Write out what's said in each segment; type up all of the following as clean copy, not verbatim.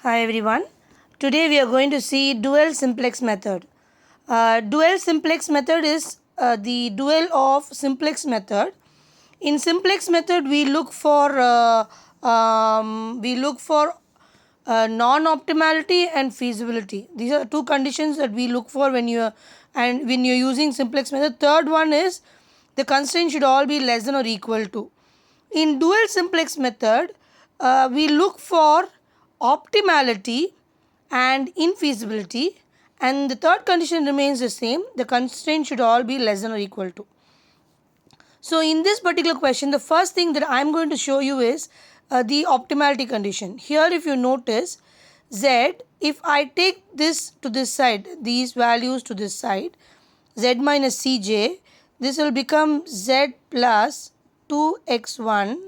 Hi everyone. Today we are going to see dual simplex method. Dual simplex method is the dual of simplex method. In simplex method we look for non-optimality and feasibility. These are two conditions that we look for when you're using simplex method. Third one is the constraint should all be less than or equal to. In dual simplex method, we look for optimality and infeasibility, and the third condition remains the same. The constraint should all be less than or equal to. So in this particular question, the first thing that I am going to show you is the optimality condition. Here if you notice, z, if I take this to this side, these values to this side, z minus cj, this will become z plus 2x1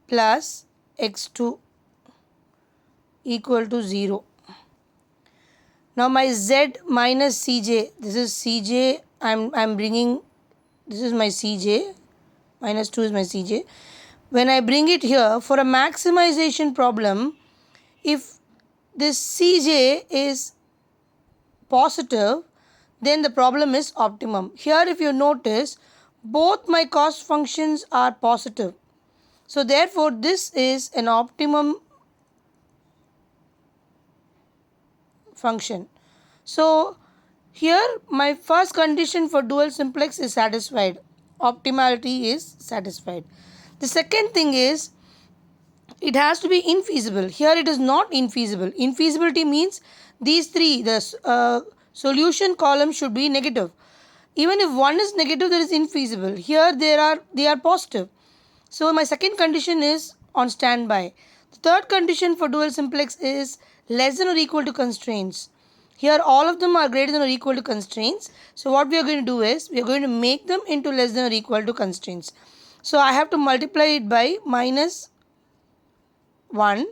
plus x2 equal to 0. Now my z minus cj, this is cj, I'm bringing, this is my cj, minus 2 is my cj. When I bring it here, for a maximization problem, if this cj is positive, then the problem is optimum. Here if you notice, both my cost functions are positive. So therefore this is an optimum function. So here my first condition for dual simplex is satisfied. Optimality is satisfied. The second thing is it has to be infeasible. Here it is not infeasible. Infeasibility means these three, the solution column should be negative. Even if one is negative, that is infeasible. Here they are positive. So my second condition is on standby. The third condition for dual simplex is less than or equal to constraints. Here all of them are greater than or equal to constraints. So what we are going to do is we are going to make them into less than or equal to constraints. So I have to multiply it by minus 1.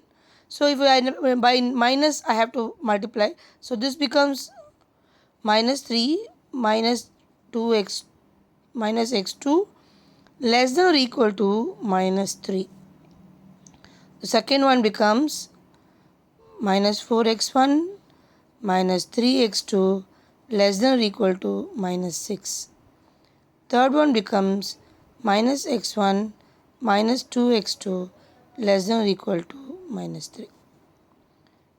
So if I by minus I have to multiply. So this becomes minus 3 minus 2x minus x2 less than or equal to minus 3. The second one becomes minus 4x1 minus 3x2 less than or equal to minus 6. Third one becomes minus x1 minus 2x2 less than or equal to minus 3.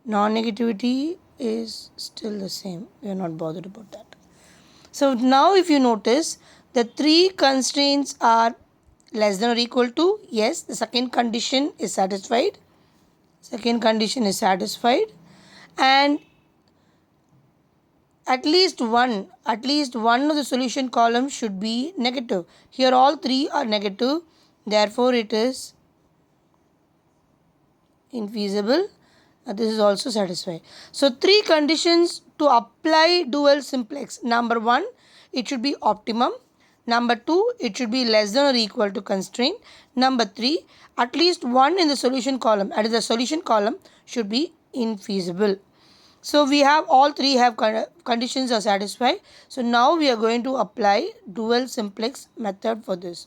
Non-negativity is still the same. We are not bothered about that. So now if you notice, the three constraints are less than or equal to, yes, the second condition is satisfied. Second condition is satisfied, and at least one of the solution columns should be negative. Here all three are negative, therefore it is infeasible. This is also satisfied. So three conditions to apply dual simplex. Number 1, it should be optimum. Number 2, it should be less than or equal to constraint. Number 3, at least one in the solution column, that is the solution column should be infeasible. So we have all three have conditions are satisfied. So now we are going to apply dual simplex method for this.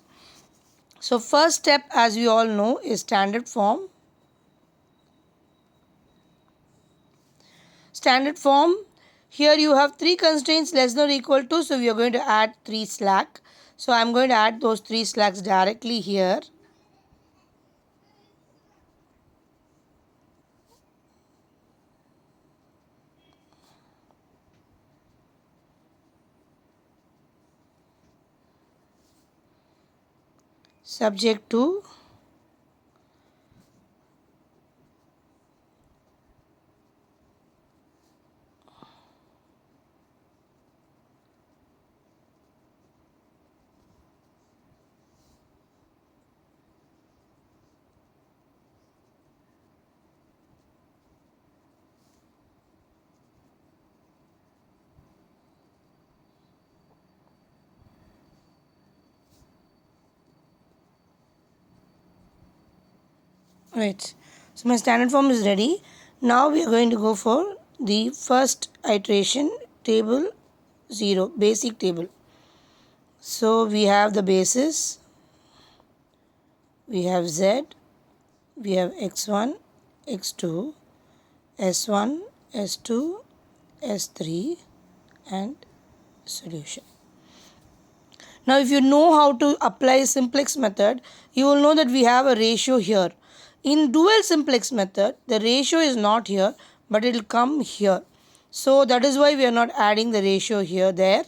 So first step, as we all know, is standard form. Standard form, here you have three constraints less than or equal to, so we are going to add 3 slack. So I am going to add those 3 slacks directly here. Subject to right. So my standard form is ready. Now we are going to go for the first iteration, table 0, basic table. So we have the basis, we have z, we have x1, x2, S1, S2, S3 and solution. Now if you know how to apply simplex method, you will know that we have a ratio here. In dual simplex method, the ratio is not here, but it will come here. So that is why we are not adding the ratio here there.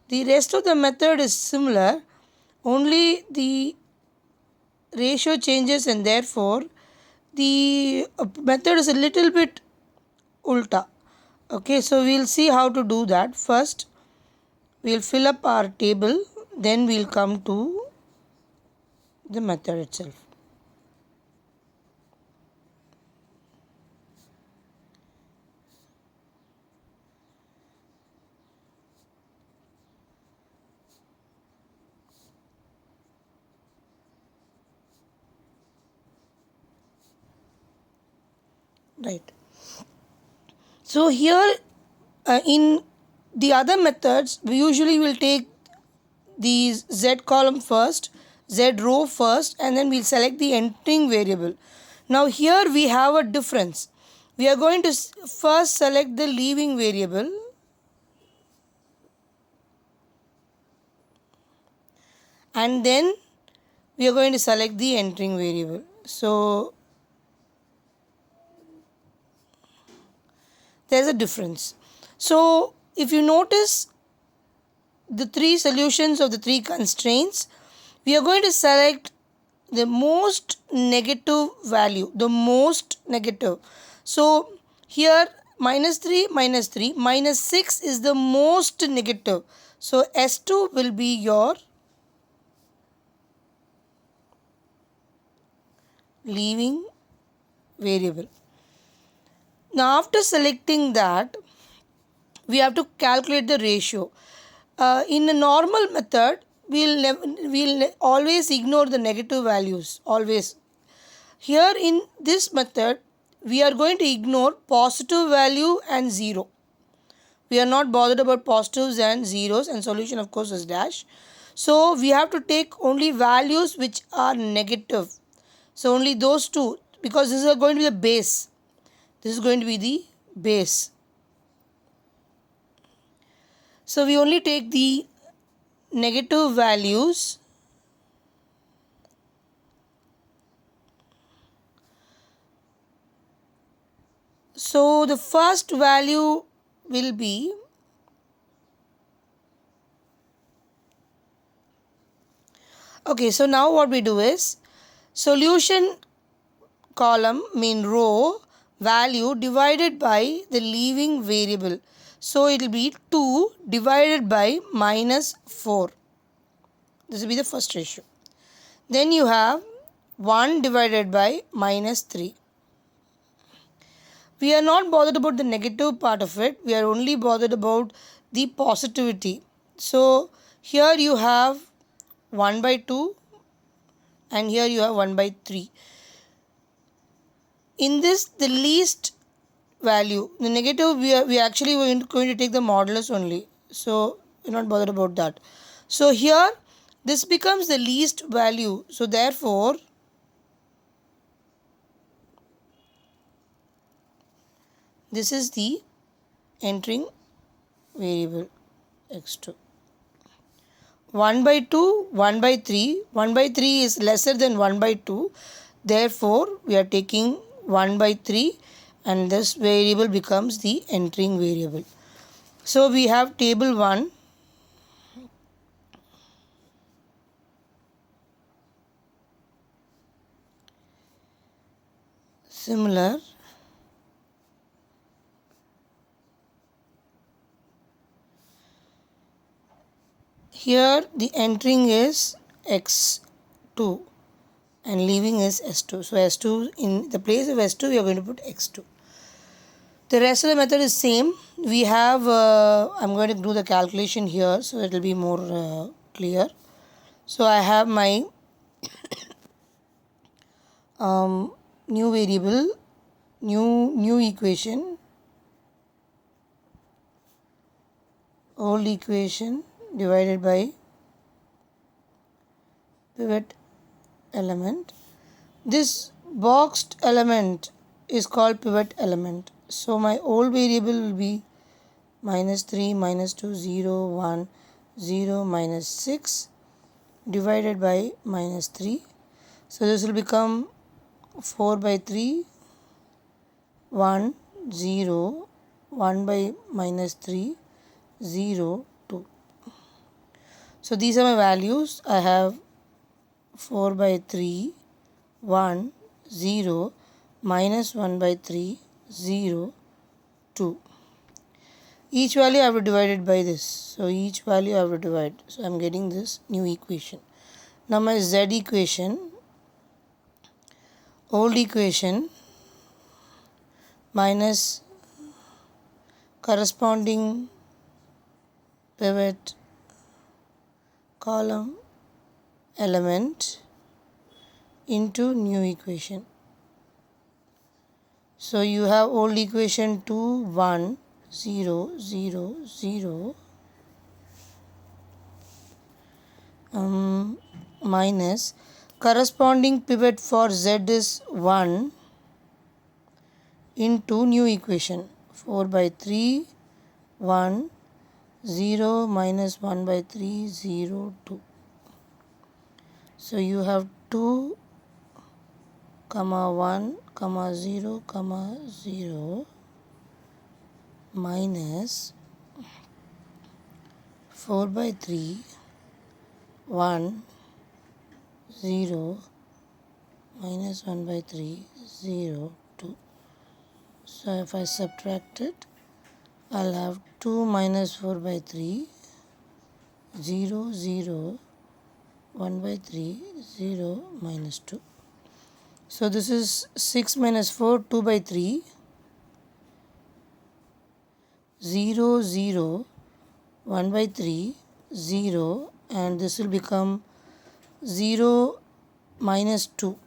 The rest of the method is similar, only the ratio changes, and therefore the method is a little bit ulta. Okay, so we'll see how to do that. First we'll fill up our table, then we'll come to the method itself. Right. So here in the other methods, we usually will take the z column first, z row first, and then we'll select the entering variable. Now here we have a difference. We are going to first select the leaving variable, and then we are going to select the entering variable. So there's a difference. So if you notice the three solutions of the three constraints, we are going to select the most negative value, the most negative. So here -3, -3, -6 is the most negative. So S2 will be your leaving variable. Now after selecting that, we have to calculate the ratio. In a normal method, we'll always ignore the negative values, always. Here in this method, we are going to ignore positive value and 0. We are not bothered about positives and zeros, and solution of course is dash. So we have to take only values which are negative. So only those two, because this is going to be the base. This is going to be the base. So we only take the negative values so the first value will be okay. So now what we do is solution column mean row value divided by the leaving variable. So it will be 2 divided by -4. This will be the first ratio. Then you have 1 divided by -3. We are not bothered about the negative part of it. We are only bothered about the positivity. So here you have 1 by 2 and here you have 1 by 3. In this, the least value, the negative, we actually going to take the modulus only. So we're not bothered about that. So here this becomes the least value. So therefore this is the entering variable x2. 1 by 2, 1 by 3. 1 by 3 is lesser than 1 by 2. Therefore, we are taking 1 by 3 and this variable becomes the entering variable. So, we have table 1. Similar. Here the entering is x2 and leaving is s2. So s2, in the place of s2 we are going to put x2. The rest of the method is same. We have I'm going to do the calculation here so it will be more clear. So I have my new variable, new equation, old equation divided by pivot element. This boxed element is called pivot element. So my old variable will be minus 3, minus 2, 0, 1, 0, minus 6 divided by minus 3. So this will become 4 by 3, 1, 0, 1 by minus 3, 0, 2. So these are my values. I have 4 by 3, 1, 0, minus 1 by 3, 0, 2. Each value I have to divide it by this. So each value I have to divide. So I am getting this new equation. Now my z equation, old equation minus corresponding pivot column element into new equation. So you have old equation 2, 1, 0, 0, 0 minus corresponding pivot for z is 1 into new equation 4 by 3, 1, 0 minus 1 by 3, 0, 2. So you have 2, 1, 0, 0 minus 4 by 3, 1, 0 minus 1 by 3, 0, 2. So if I subtract it, I'll have 2 minus 4 by 3, 0, 0, 1 by 3, 0, minus 2. So this is 6 minus 4, 2 by 3, 0, 0, 1 by 3, 0, and this will become 0 minus 2.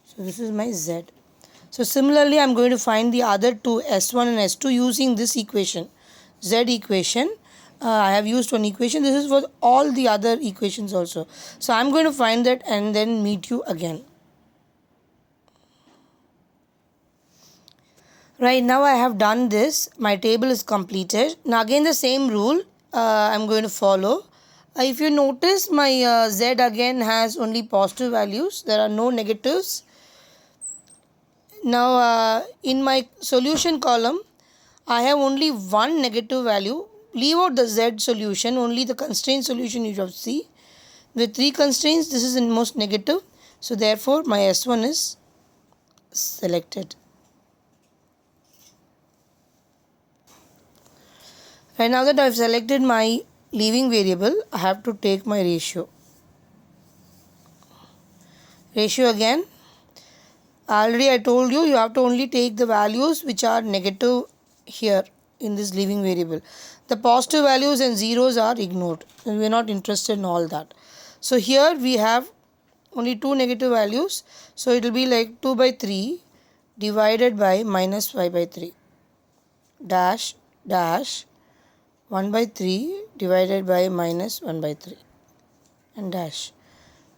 So this is my z. So similarly, I am going to find the other two, S1 and S2, using this equation, z equation. I have used one equation. This is for all the other equations also. So I am going to find that and then meet you again. Right, now I have done this. My table is completed. Now again the same rule I am going to follow. If you notice, my z again has only positive values. There are no negatives. Now in my solution column, I have only one negative value. Leave out the z solution, only the constraint solution you have to see. With 3 constraints, this is the most negative. So therefore my S1 is selected. And now that I have selected my leaving variable, I have to take my ratio. Ratio again. Already I told you, you have to only take the values which are negative here in this leaving variable. The positive values and zeros are ignored. And we are not interested in all that. So here we have only 2 negative values. So it will be like 2 by 3 divided by minus 5 by 3. Dash, dash, 1 by 3 divided by minus 1 by 3. And dash.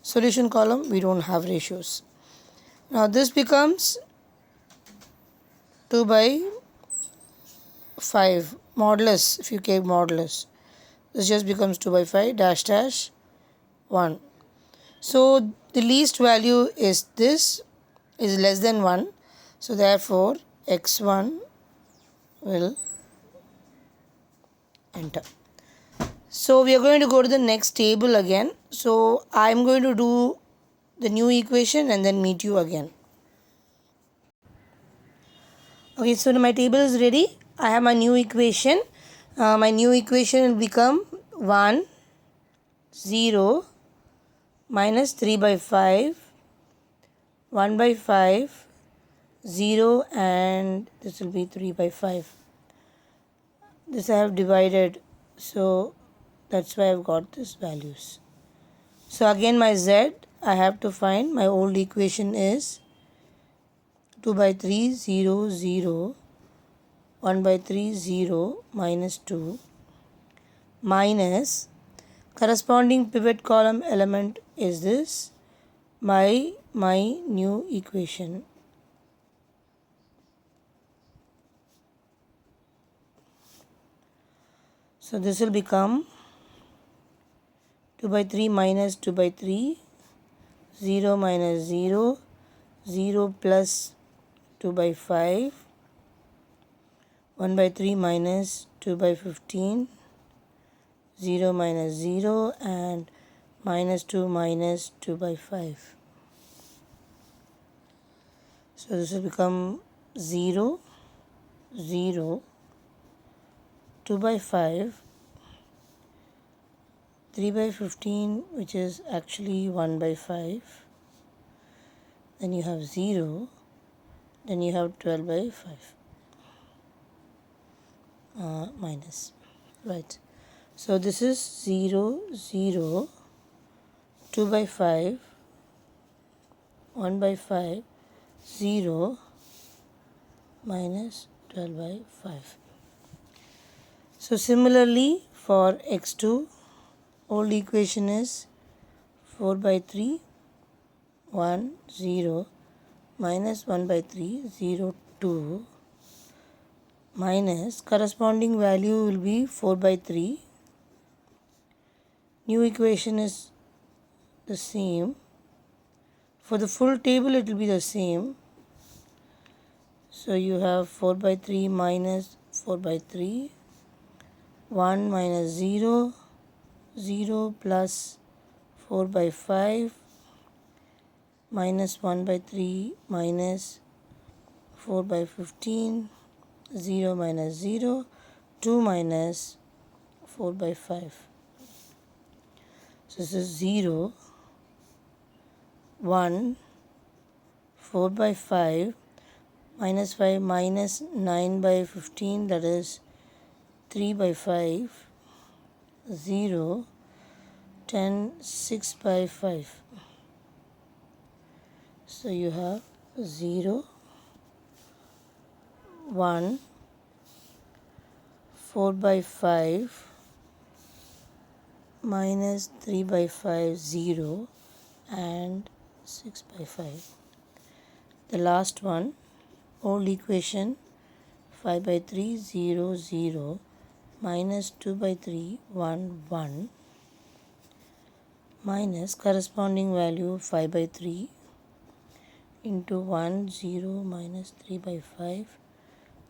Solution column, we don't have ratios. Now this becomes 2 by 5 modulus. If you take modulus, this just becomes 2 by 5 dash dash 1. So the least value is this, is less than 1. So therefore x1 will enter. So we are going to go to the next table again. So I am going to do the new equation and then meet you again. Okay, so my table is ready. I have my new equation. My new equation will become 1, 0, minus 3 by 5, 1 by 5, 0, and this will be 3 by 5. This I have divided, so that's why I've got these values. So again my z, I have to find. My old equation is 2 by 3, 0, 0, 1 by 3, 0, minus 2, minus corresponding pivot column element is this, my new equation So this will become 2 by 3 minus 2 by 3, 0 minus 0, 0 plus 2 by 5, 1 by 3 minus 2 by 15, 0 minus 0, and minus 2 minus 2 by 5. So this will become 0, 0, 2 by 5, 3 by 15, which is actually 1 by 5. Then you have 0, then you have 12 by 5 minus, right. So this is 0, 0, 2 by 5, 1 by 5, 0, minus 12 by 5. So similarly for x2, old equation is 4 by 3, 1, 0, minus 1 by 3, 0, 2, minus corresponding value will be 4 by 3. New equation is the same. For the full table it will be the same. So you have 4 by 3 minus 4 by 3, 1 minus 0, 0 plus 4 by 5, minus 1 by 3 minus 4 by 15, 0 minus 0, 2 minus 4 by 5. So this is 0, 1, 4 by 5, minus 5 minus 9 by 15, that is 3 by 5, 0, 10, 6 by 5. So you have 0, 1, 4 by 5, minus 3 by 5, 0, and 6 by 5. The last one, old equation, 5 by 3, 0, 0, minus 2 by 3, 1, 1, minus corresponding value 5 by 3 into 1, 0, minus 3 by 5,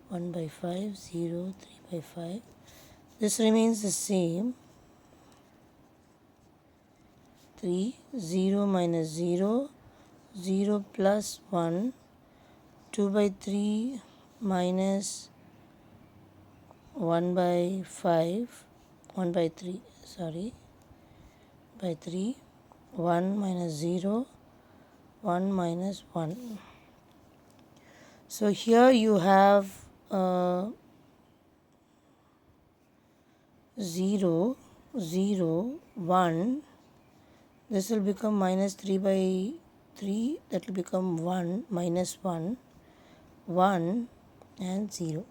1 by 5, 0, 3 by 5. This remains the same. 3, 0 minus 0, 0 plus 1, 2 by 3 minus 1 by 5, 1 by 3, sorry, by 3, 1 minus 0, 1 minus 1. So here you have 0, 0, 1. This will become minus 3 by 3. That will become 1, minus 1, 1 and 0.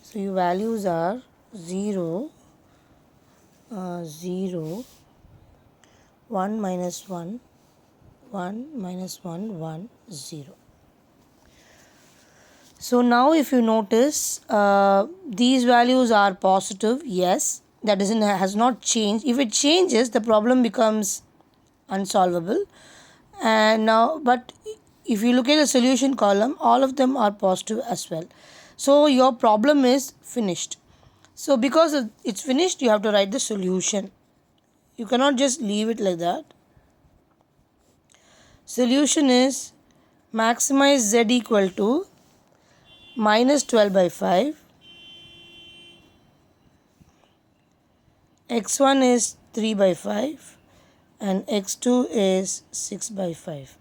So your values are 0, 0, 1 minus 1, 1 minus 1, 1, 0. So now if you notice, these values are positive, yes, that has not changed. If it changes, the problem becomes unsolvable. And now, but if you look at the solution column, all of them are positive as well. So your problem is finished. So because it's finished, you have to write the solution. You cannot just leave it like that. Solution is maximize z equal to minus 12 by 5. x1 is 3 by 5 and x2 is 6 by 5.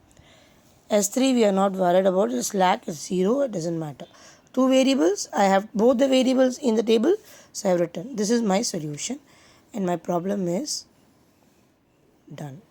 S3 we are not worried about, the slack is 0, it doesn't matter. Two variables, I have both the variables in the table, so I have written. This is my solution and my problem is done.